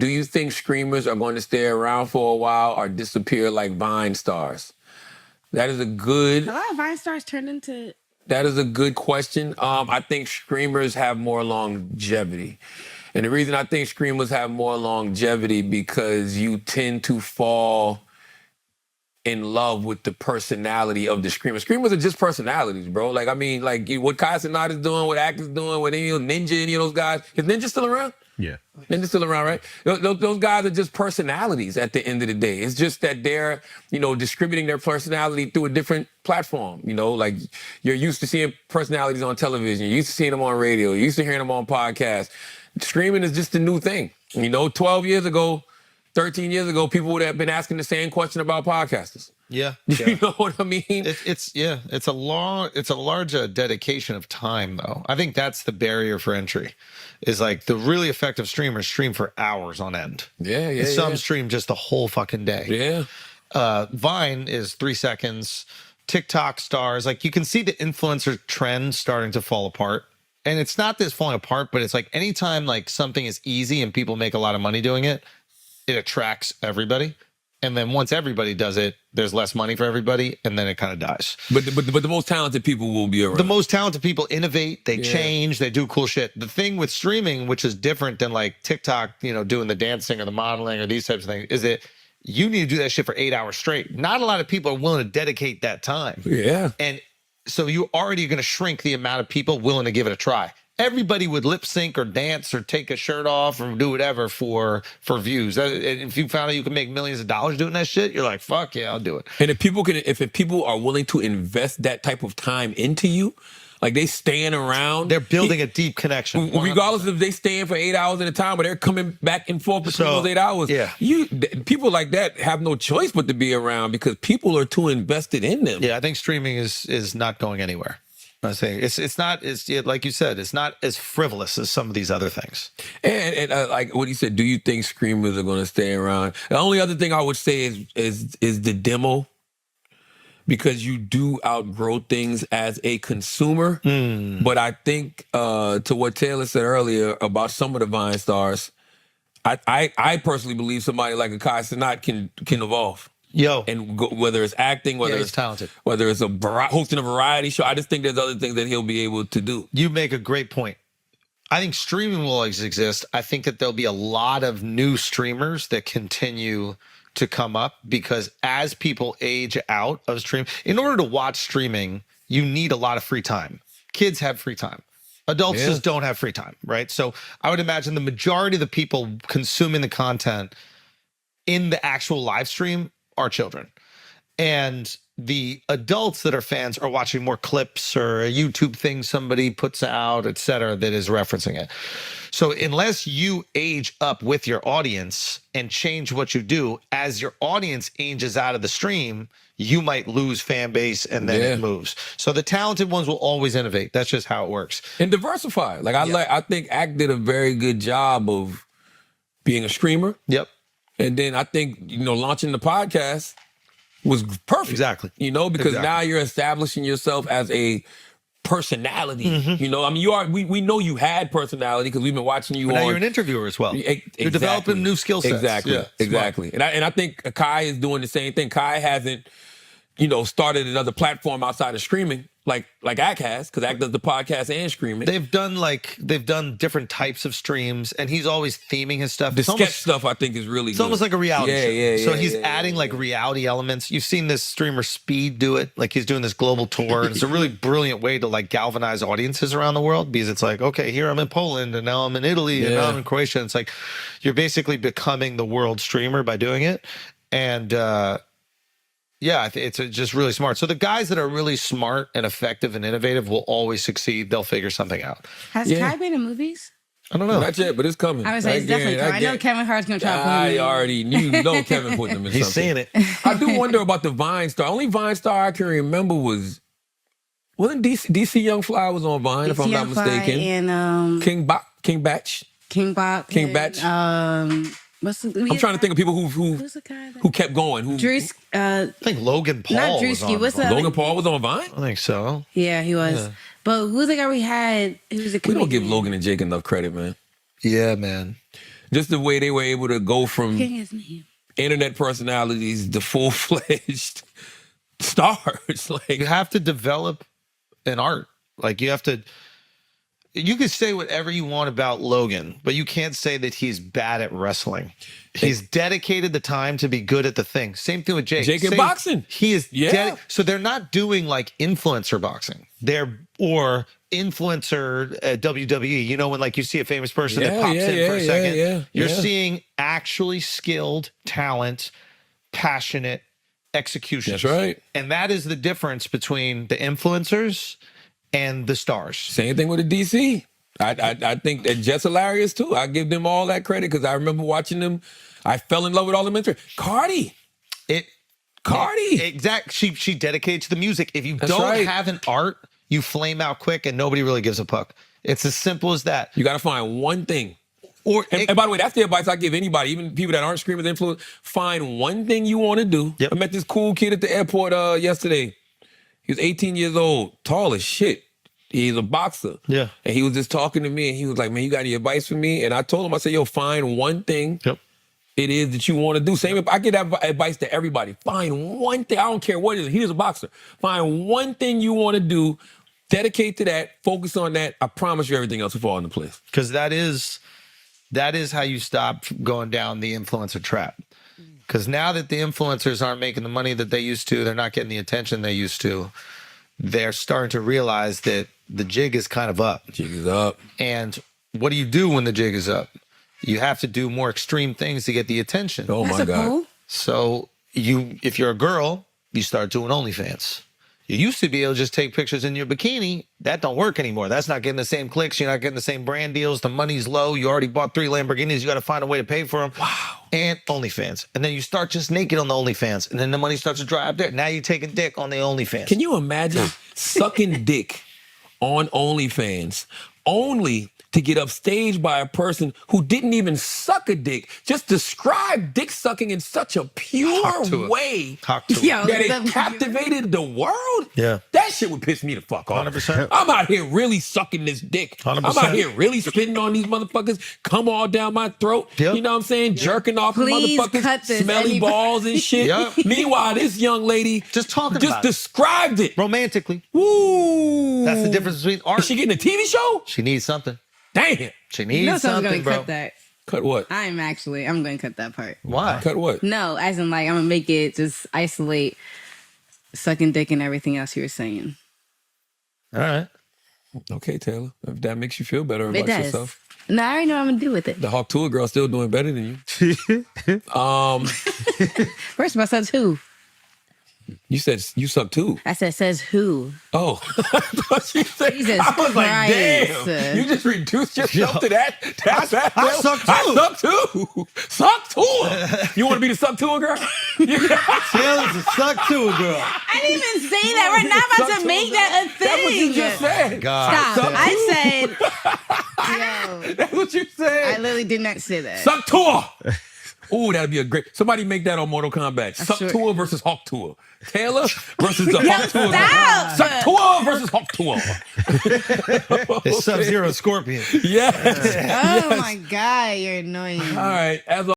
do you think streamers are going to stay around for a while or disappear like Vine stars? That is a good... A lot of Vine stars turned into... That is a good question. I think streamers have more longevity. And the reason I think streamers have more longevity because you tend to fall in love with the personality of the streamer. Streamers are just personalities, bro. Like, I mean, like what Kai Cenat is doing, what Act is doing, what Ninja, any of those guys. Is Ninja still around? Yeah. Ninja's still around, right? Those guys are just personalities at the end of the day. It's just that they're, distributing their personality through a different platform. Like you're used to seeing personalities on television. You're used to seeing them on radio. You're used to hearing them on podcasts. Streaming is just a new thing. 12 years ago, 13 years ago, people would have been asking the same question about podcasters. Yeah. You know what I mean? It's a large dedication of time, though. I think that's the barrier for entry. Is like the really effective streamers stream for hours on end. Yeah. Some stream just the whole fucking day. Yeah. Vine is 3 seconds. TikTok stars, like you can see the influencer trend starting to fall apart. And it's not this falling apart, but it's like anytime like something is easy and people make a lot of money doing it, it attracts everybody. And then once everybody does it, there's less money for everybody, and then it kind of dies. But the most talented people will be around. The most talented people innovate, they change, they do cool shit. The thing with streaming, which is different than like TikTok, doing the dancing or the modeling or these types of things, is that you need to do that shit for 8 hours straight. Not a lot of people are willing to dedicate that time. Yeah. And so you already going to shrink the amount of people willing to give it a try. Everybody would lip sync or dance or take a shirt off or do whatever for views. And if you found out you could make millions of dollars doing that shit, you're like, fuck yeah, I'll do it. And if people are willing to invest that type of time into you, like they staying around, they're building a deep connection. 100%. Regardless if they staying for 8 hours at a time or they're coming back and forth between those 8 hours. Yeah. People like that have no choice but to be around because people are too invested in them. Yeah, I think streaming is not going anywhere. I'm saying it's not like you said, it's not as frivolous as some of these other things. And like what he said, do you think streamers are going to stay around? The only other thing I would say is the demo, because you do outgrow things as a consumer. But I think to what Taylor said earlier about some of the Vine stars, I personally believe somebody like a Kai Cenat can evolve. And whether it's acting, whether it's talented, whether it's hosting a variety show, I just think there's other things that he'll be able to do. You make a great point. I think streaming will always exist. I think that there'll be a lot of new streamers that continue to come up because as people age out of stream, in order to watch streaming, you need a lot of free time. Kids have free time. Adults just don't have free time, right? So I would imagine the majority of the people consuming the content in the actual live stream are children. And the adults that are fans are watching more clips or a YouTube thing somebody puts out, et cetera, that is referencing it. So unless you age up with your audience and change what you do, as your audience ages out of the stream, you might lose fan base and then it moves. So the talented ones will always innovate. That's just how it works. And diversify. I think Act did a very good job of being a streamer. Yep. And then I think, launching the podcast was perfect. Exactly. Because now you're establishing yourself as a personality. I mean, we know you had personality because we've been watching you. But now you're an interviewer as well. You're developing new skill sets. Exactly. And I think Kai is doing the same thing. Kai hasn't, started another platform outside of streaming like Act has, because Act does the podcast and streaming. They've done different types of streams, and he's always theming his stuff. The sketch stuff I think is really good. It's almost like a reality show. So he's adding reality elements. You've seen this streamer Speed do it. Like he's doing this global tour, and it's a really brilliant way to galvanize audiences around the world, because it's like, okay, here I'm in Poland, and now I'm in Italy, and now I'm in Croatia. And it's like you're basically becoming the world streamer by doing it. And it's just really smart. So the guys that are really smart and effective and innovative will always succeed. They'll figure something out. Has Kai been in movies? I don't know. Not yet, but it's coming. I was like, it's definitely coming. I know Kevin Hart's going to try to put him in. I already knew Kevin putting him in He's something. saying it. I do wonder about the Vine star. Only Vine star I can remember wasn't DC Young Fly was on Vine, if I'm not mistaken. And King Batch. I'm trying to think of people who kept going. I think Logan Paul. Not Drewski. Logan Paul was on Vine? I think so. Yeah, he was. Yeah. But who's the guy we had? Who was a comedian? We don't give Logan and Jake enough credit, man. Yeah, man. Just the way they were able to go from Forgetting his name. internet personalities to full-fledged stars. Like, You have to develop an art. Like you have to. You can say whatever you want about Logan, but you can't say that he's bad at wrestling. He's dedicated the time to be good at the thing. Same thing with Jake. Jake in boxing. He is. Yeah. So they're not doing like influencer boxing. Or influencer WWE. You know, when like you see a famous person that pops in for a second. You're seeing actually skilled talent, passionate execution. That's right. And that is the difference between the influencers and the stars. Same thing with the DC. I think that Jets hilarious too. I give them all that credit because I remember watching them. I fell in love with all the mentors. Cardi. Exactly. She dedicated to the music. If you don't have an art, you flame out quick and nobody really gives a fuck. It's as simple as that. You got to find one thing. And by the way, that's the advice I give anybody, even people that aren't screamers influence. Find one thing you want to do. Yep. I met this cool kid at the airport yesterday. He was 18 years old, tall as shit. He's a boxer. Yeah. And he was just talking to me and he was like, man, you got any advice for me? And I told him, I said, yo, find one thing it is that you want to do. Same, I give that advice to everybody. Find one thing. I don't care what it is. He is a boxer. Find one thing you want to do. Dedicate to that. Focus on that. I promise you everything else will fall into place. Because that is how you stop going down the influencer trap. Because now that the influencers aren't making the money that they used to, they're not getting the attention they used to, they're starting to realize that the jig is kind of up. Jig is up. And what do you do when the jig is up? You have to do more extreme things to get the attention. Oh, my God. Cool. So if you're a girl, you start doing OnlyFans. You used to be able to just take pictures in your bikini. That don't work anymore. That's not getting the same clicks. You're not getting the same brand deals. The money's low. You already bought 3 Lamborghinis. You got to find a way to pay for them. Wow. And OnlyFans. And then you start just naked on the OnlyFans. And then the money starts to dry up there. Now you're taking dick on the OnlyFans. Can you imagine sucking dick on OnlyFans only to get upstaged by a person who didn't even suck a dick, just described dick sucking in such a pure way Talk to Yo, it. that it captivated the world? Yeah. That shit would piss me the fuck off. 100%. I'm out here really sucking this dick. 100%. I'm out here really spitting on these motherfuckers, come all down my throat. Yep. You know what I'm saying? Jerking off Please motherfuckers, cut this, smelly anybody. balls and shit. Yep. Meanwhile, this young lady Just talking about it. described it. Romantically. Woo. That's the difference between art. Is she getting a TV show? She needs something. Damn. She needs You know someone's something, gonna bro. cut that. Cut what? I'm going to cut that part. Why? Cut what? No, as in like I'm gonna make it just isolate sucking dick and everything else you were saying. All right. Okay, Taylor. If that makes you feel better It about does. yourself. No, I already know what I'm gonna do with it. The Hawk Tour girl still doing better than you. First of all, says who? You said you suck too. I said says who. Oh. I thought you said, Jesus I was like, Christ. damn. You just reduced yourself to that. I suck too. I suck too. Suck tour. You want to be the suck tour girl? Taylor's a suck to a girl. I didn't even say that. We're not about to make that a thing. That's what you just said. God. Stop. I said, yo, That's what you said. I literally did not say that. Suck tour. Ooh, that'd be a great. Somebody make that on Mortal Kombat. Suck sure. tour versus Hawk tour. Taylor versus the Hawk tour. stop. Suck tour versus Hawk tour. It's Sub-Zero Scorpion. Yes. Oh my God, you're annoying. All right. As